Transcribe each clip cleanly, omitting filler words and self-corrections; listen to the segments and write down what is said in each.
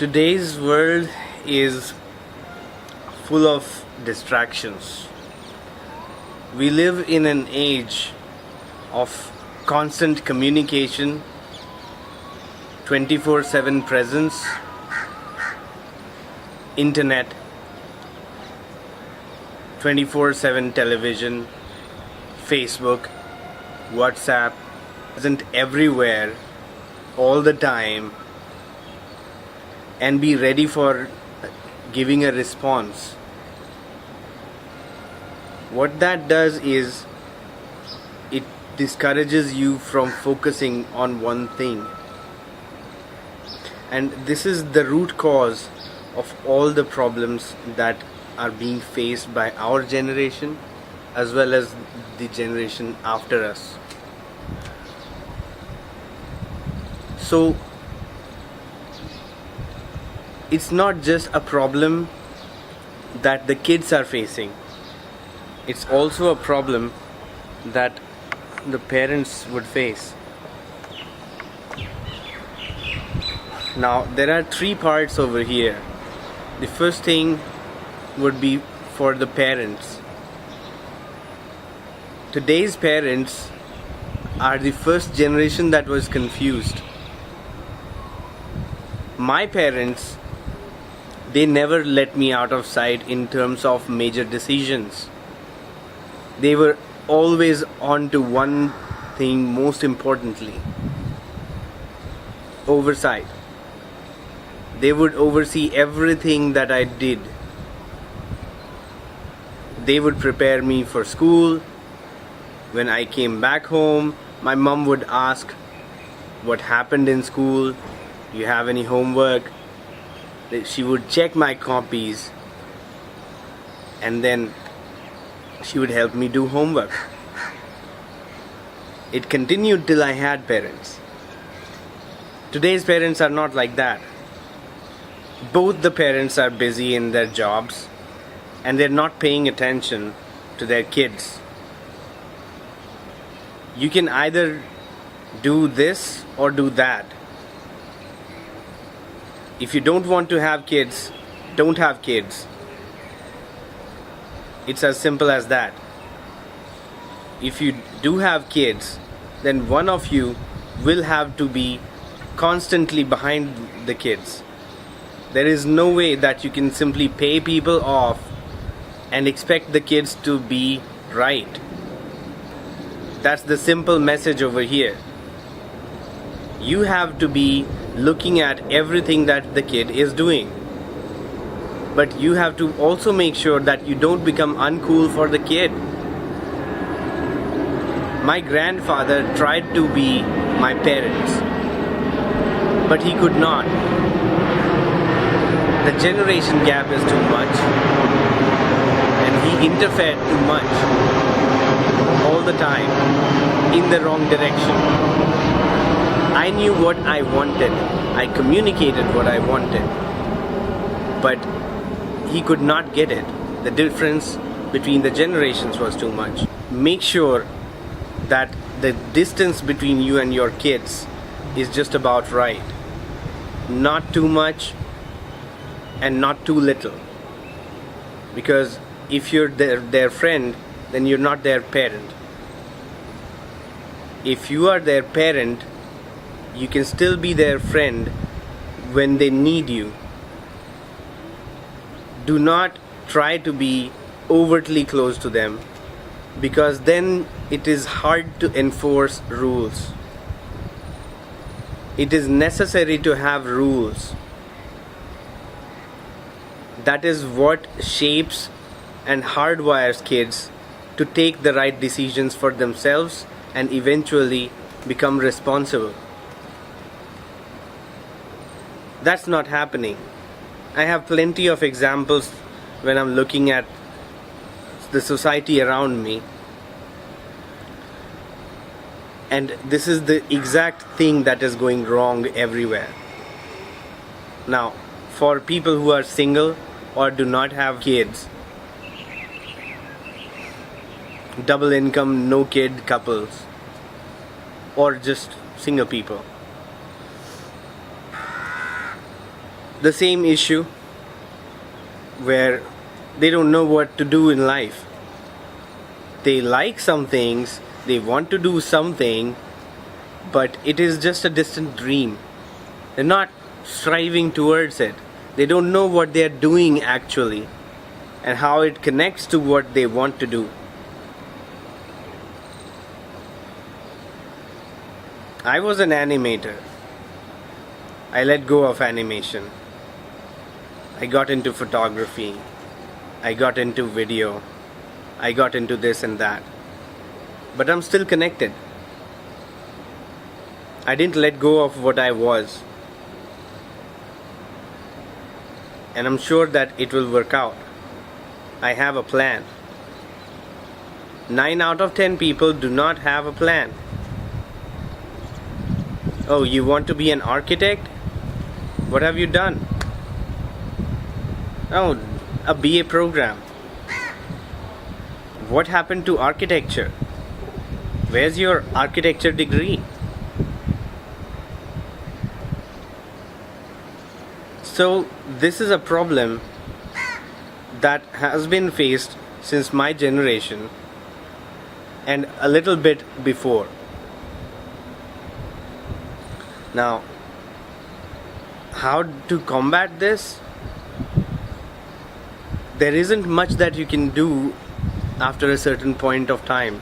Today's world is full of distractions. We live in an age of constant communication, 24/7 presence, internet, 24/7 television, Facebook, WhatsApp, present everywhere, all the time, and be ready for giving a response. What that does is it discourages you from focusing on one thing. And this is the root cause of all the problems that are being faced by our generation as well as the generation after us. So it's not just a problem that the kids are facing. It's also a problem that the parents would face. Now, there are three parts over here. The first thing would be for the parents. Today's parents are the first generation that was confused. My parents, they never let me out of sight in terms of major decisions. They were always on to one thing, most importantly: oversight. They would oversee everything that I did. They would prepare me for school. When I came back home, my mom would ask what happened in school. Do you have any homework? She would check my copies, and then she would help me do homework. It continued till I had parents. Today's parents are not like that. Both the parents are busy in their jobs and they're not paying attention to their kids. You can either do this or do that. If you don't want to have kids, don't have kids. It's as simple as that. If you do have kids, then one of you will have to be constantly behind the kids. There is no way that you can simply pay people off and expect the kids to be right. That's the simple message over here. You have to be looking at everything that the kid is doing. But you have to also make sure that you don't become uncool for the kid. My grandfather tried to be my parents, but he could not. The generation gap is too much, and he interfered too much, all the time, in the wrong direction. I knew what I wanted. I communicated what I wanted, but he could not get it. The difference between the generations was too much. Make sure that the distance between you and your kids is just about right. Not too much and not too little. Because if you're their friend, then you're not their parent. If you are their parent, you can still be their friend when they need you. Do not try to be overtly close to them, because then it is hard to enforce rules. It is necessary to have rules. That is what shapes and hardwires kids to take the right decisions for themselves and eventually become responsible. That's not happening. I have plenty of examples when I'm looking at the society around me. And this is the exact thing that is going wrong everywhere. Now, for people who are single or do not have kids, double income, no kid couples, or just single people, the same issue where they don't know what to do in life. They like some things, they want to do something, but it is just a distant dream. They're not striving towards it. They don't know what they're doing actually and how it connects to what they want to do. I was an animator. I let go of animation. I got into photography. I got into video. I got into this and that. But I'm still connected. I didn't let go of what I was. And I'm sure that it will work out. I have a plan. 9 out of 10 people do not have a plan. Oh, you want to be an architect? What have you done? Oh, a BA program. What happened to architecture? Where's your architecture degree? So this is a problem that has been faced since my generation and a little bit before. Now, how to combat this? There isn't much that you can do after a certain point of time.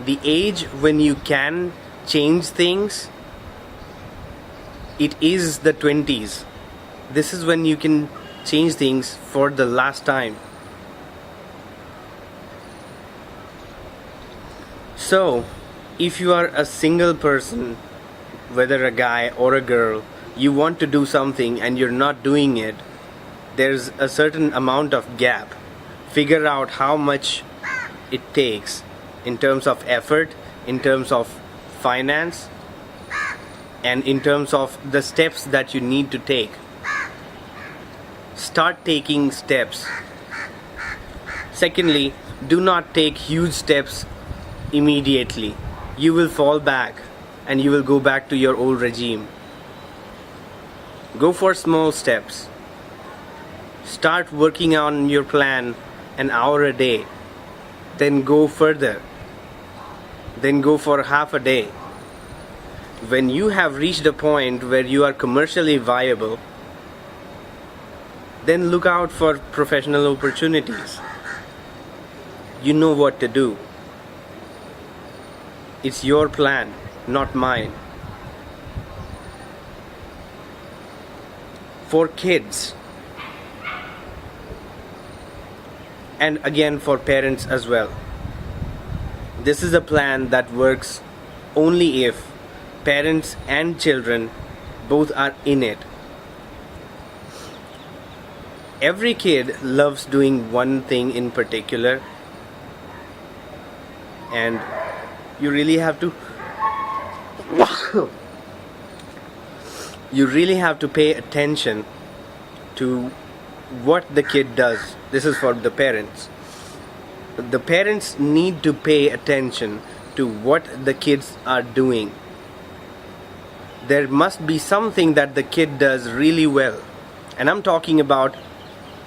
The age when you can change things, it is the 20s. This is when you can change things for the last time. So, if you are a single person, whether a guy or a girl, you want to do something and you're not doing it, there's a certain amount of gap. Figure out how much it takes in terms of effort, in terms of finance, and in terms of the steps that you need to take. Start taking steps. Secondly, do not take huge steps immediately. You will fall back and you will go back to your old regime. Go for small steps. Start working on your plan an hour a day. Then go further. Then go for half a day. When you have reached a point where you are commercially viable, then look out for professional opportunities. You know what to do. It's your plan, not mine. For kids, and again for parents as well, this is a plan that works only if parents and children both are in it. Every kid loves doing one thing in particular, and you really have to pay attention to what the kid does. This is for the parents. The parents need to pay attention to what the kids are doing. There must be something that the kid does really well. And I'm talking about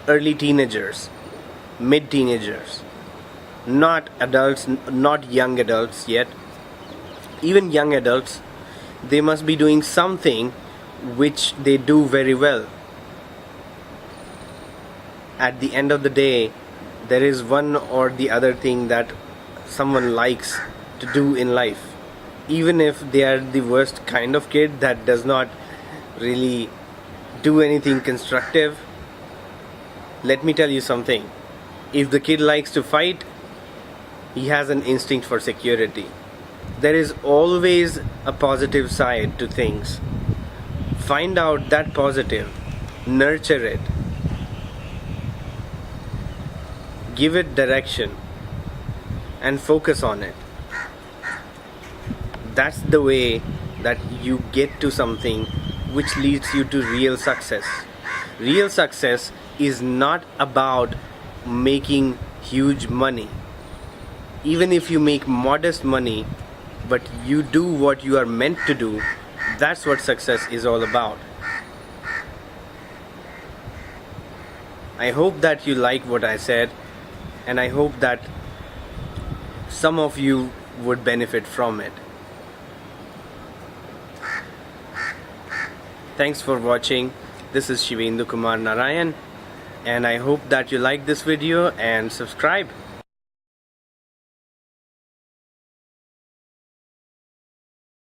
early teenagers, mid-teenagers, not adults, not young adults yet. Even young adults, they must be doing something which they do very well. At the end of the day, there is one or the other thing that someone likes to do in life. Even if they are the worst kind of kid that does not really do anything constructive, let me tell you something. If the kid likes to fight, he has an instinct for security. There is always a positive side to things. Find out that positive, nurture it, give it direction, and focus on it. That's the way that you get to something which leads you to real success. Real success is not about making huge money. Even if you make modest money, but you do what you are meant to do, that's what success is all about. I hope that you like what I said, and I hope that some of you would benefit from it. Thanks for watching. This is Shivendu Kumar Narayan, and I hope that you like this video and subscribe.